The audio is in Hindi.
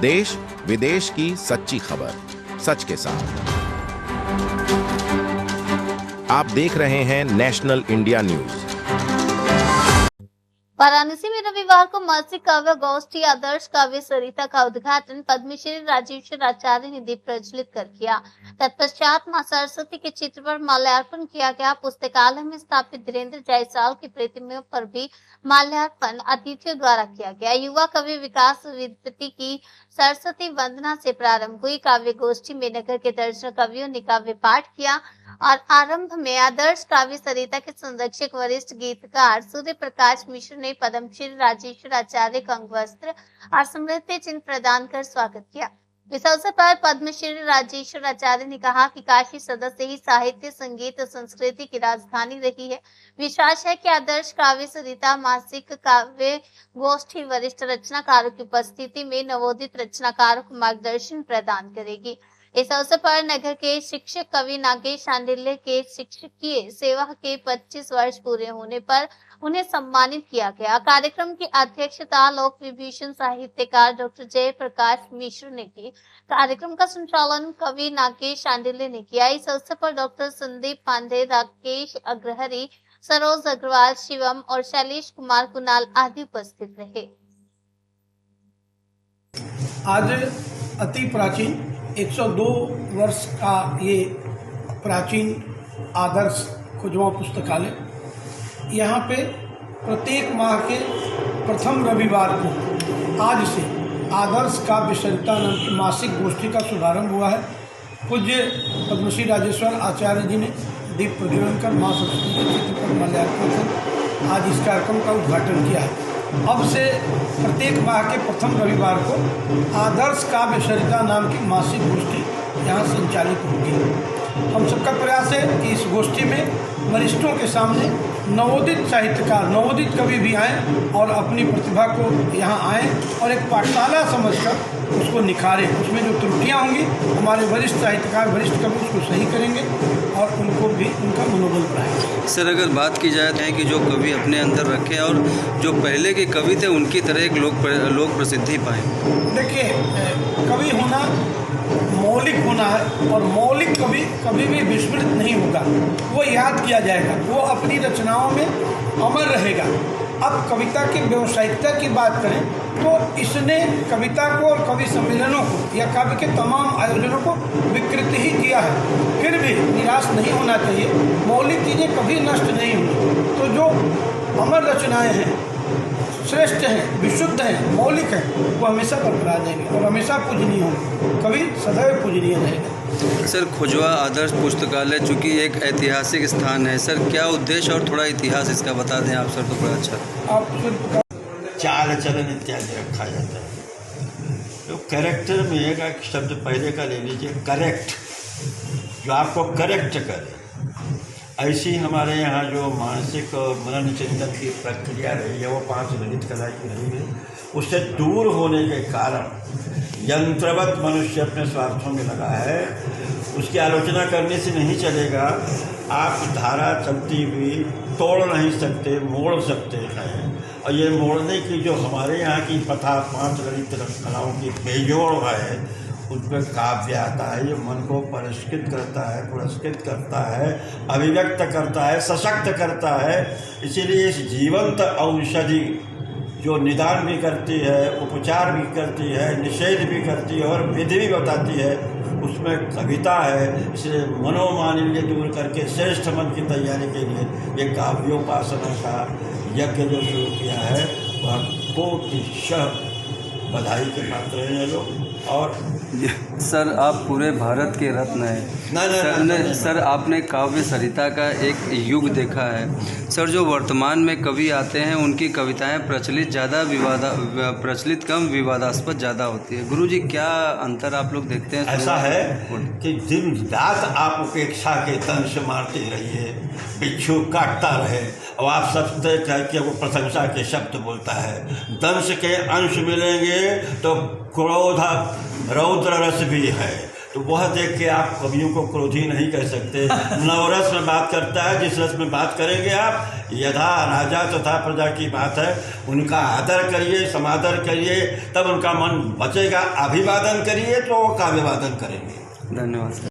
देश विदेश की सच्ची खबर सच के साथ। आप देख रहे हैं नेशनल इंडिया न्यूज। वाराणसी में रविवार को मासिक काव्य गोष्ठी आदर्श काव्य सरिता का उद्घाटन पद्मश्री राजेश्वर आचार्य ने दीप प्रज्वलित कर किया। तत्पश्चात मां सरस्वती के चित्र पर माल्यार्पण किया गया। पुस्तकालय में स्थापित धीरेन्द्र जायसवाल की प्रतिमा पर भी माल्यार्पण अतिथियों द्वारा किया गया। युवा कवि विकास विद्यापति की सरस्वती वंदना से प्रारंभ हुई काव्य गोष्ठी में नगर के दर्जनों कवियों ने काव्य पाठ किया और आरंभ में आदर्श काव्य सरिता के संरक्षक वरिष्ठ गीतकार सूर्य प्रकाश मिश्र ने पद्मश्री राजेश्वर आचार्य को अंगवस्त्र और स्मृति चिन्ह प्रदान कर स्वागत किया। इस अवसर पर पद्मश्री राजेश्वर आचार्य ने कहा कि काशी सदस्य ही साहित्य, संगीत और संस्कृति की राजधानी रही है। विश्वास है कि आदर्श काव्य सरिता मासिक काव्य गोष्ठी वरिष्ठ रचनाकारों की उपस्थिति में नवोदित रचनाकारों को मार्गदर्शन प्रदान करेगी। इस अवसर पर नगर के शिक्षक कवि नागेश शांडिल्य के शिक्षकीय सेवा के 25 वर्ष पूरे होने पर उन्हें सम्मानित किया गया। कार्यक्रम की अध्यक्षता लोक विभूषण साहित्यकार डॉक्टर जय प्रकाश मिश्र ने की। कार्यक्रम का संचालन कवि नागेश शांडिल्य ने किया। इस अवसर पर डॉक्टर संदीप पांडे, राकेश अग्रहरी, सरोज अग्रवाल, शिवम और शैलेश कुमार कुणाल आदि उपस्थित रहे। आज अति प्राचीन 102 वर्ष का ये प्राचीन आदर्श खुजवा पुस्तकालय, यहाँ पे प्रत्येक माह के प्रथम रविवार को आज से आदर्श काव्य सरिता नाम की मासिक गोष्ठी का शुभारंभ हुआ है। पूज्य पद्मश्री राजेश्वर आचार्य जी ने दीप प्रज्वलन कर मां सरस्वती के चित्र पर माल्यार्पण कर आज इस कार्यक्रम का उद्घाटन किया है। अब से प्रत्येक माह के प्रथम रविवार को आदर्श काव्य सरिता नाम की मासिक गोष्ठी यहाँ संचालित होगी। हम सबका प्रयास है कि इस गोष्ठी में वरिष्ठों के सामने नवोदित साहित्यकार, नवोदित कवि भी आएँ और अपनी प्रतिभा को यहाँ आएँ और एक पाठशाला समझकर उसको निखारें। उसमें जो त्रुटियाँ होंगी हमारे वरिष्ठ साहित्यकार, वरिष्ठ कवि उसको सही करेंगे और उनको भी उनका मनोबल बढ़ाएंगे। सर, अगर बात की जाए है कि जो कवि अपने अंदर रखे और जो पहले के कवि थे उनकी तरह एक लोक प्रसिद्धि पाए। देखिए, कवि होना मौलिक होना है और मौलिक कवि कभी भी विस्मृत नहीं होगा, वो याद किया जाएगा, वो अपनी रचनाओं में अमर रहेगा। अब कविता की व्यावसायिकता की बात करें तो इसने कविता को और कवि सम्मेलनों को या काव्य के तमाम आयोजनों को विकृत ही किया है। फिर भी निराश नहीं होना चाहिए, मौलिक चीज़ें कभी नष्ट नहीं होंगी। तो जो अमर रचनाएं हैं, श्रेष्ठ हैं, विशुद्ध हैं, मौलिक हैं, वो हमेशा बरकरार रहेंगे और हमेशा पूजनीय होंगे। कवि सदैव पूजनीय रहेगा। सर, खुजवा आदर्श पुस्तकालय चूँकि एक ऐतिहासिक स्थान है, सर क्या उद्देश्य और थोड़ा इतिहास इसका बता दें आप सर तो बड़ा अच्छा। आप चाल चलन इत्यादि रखा जाता है। तो कैरेक्टर में एक शब्द पहले का ले लीजिए, करेक्ट, जो आपको करेक्ट करे। ऐसी हमारे यहाँ जो मानसिक और मनन चिंतन की प्रक्रिया रही है वो 5 ललित कला की रही है। उससे दूर होने के कारण यंत्रवत मनुष्य अपने स्वार्थों में लगा है। उसकी आलोचना करने से नहीं चलेगा। आप धारा चलती हुई तोड़ नहीं सकते, मोड़ सकते हैं। और ये मोड़ने की जो हमारे यहाँ की प्रथा 5 ललित कलाओं की बेजोड़ है, उसमें काव्य आता है। ये मन को परिष्कृत करता है, पुरस्कृत करता है, अभिव्यक्त करता है, सशक्त करता है। इसीलिए इस जीवंत औषधि जो निदान भी करती है, उपचार भी करती है, निषेध भी करती है और विधि भी बताती है, उसमें कविता है। इसलिए मनोमालिन्य दूर करके श्रेष्ठ मन की तैयारी के लिए ये काव्योपासना का यज्ञ जो शुरू किया है वह कोटिशः बधाई के पात्र हैं लोग। और सर, आप पूरे भारत के रत्न हैं। सर, आपने काव्य सरिता का एक युग देखा है। सर, जो वर्तमान में कवि आते हैं उनकी कविताएं प्रचलित कम, विवादास्पद ज़्यादा होती है। गुरुजी, क्या अंतर आप लोग देखते हैं? ऐसा है कि दिन रात आप उपेक्षा के तंश मारते रहिए, बिच्छू काटता रहे और आप सबसे कह के वो प्रशंसा के शब्द बोलता है। दंश के अंश मिलेंगे तो क्रोध रौद्र रस भी है, तो तो वह देख के आप कवियों को क्रोधी नहीं कह सकते। नवरस में बात करता है, जिस रस में बात करेंगे आप, यथा राजा तथा प्रजा की बात है, उनका आदर करिए, समादर करिए, तब उनका मन बचेगा। अभिवादन करिए तो वो काव्यवादन करेंगे। धन्यवाद।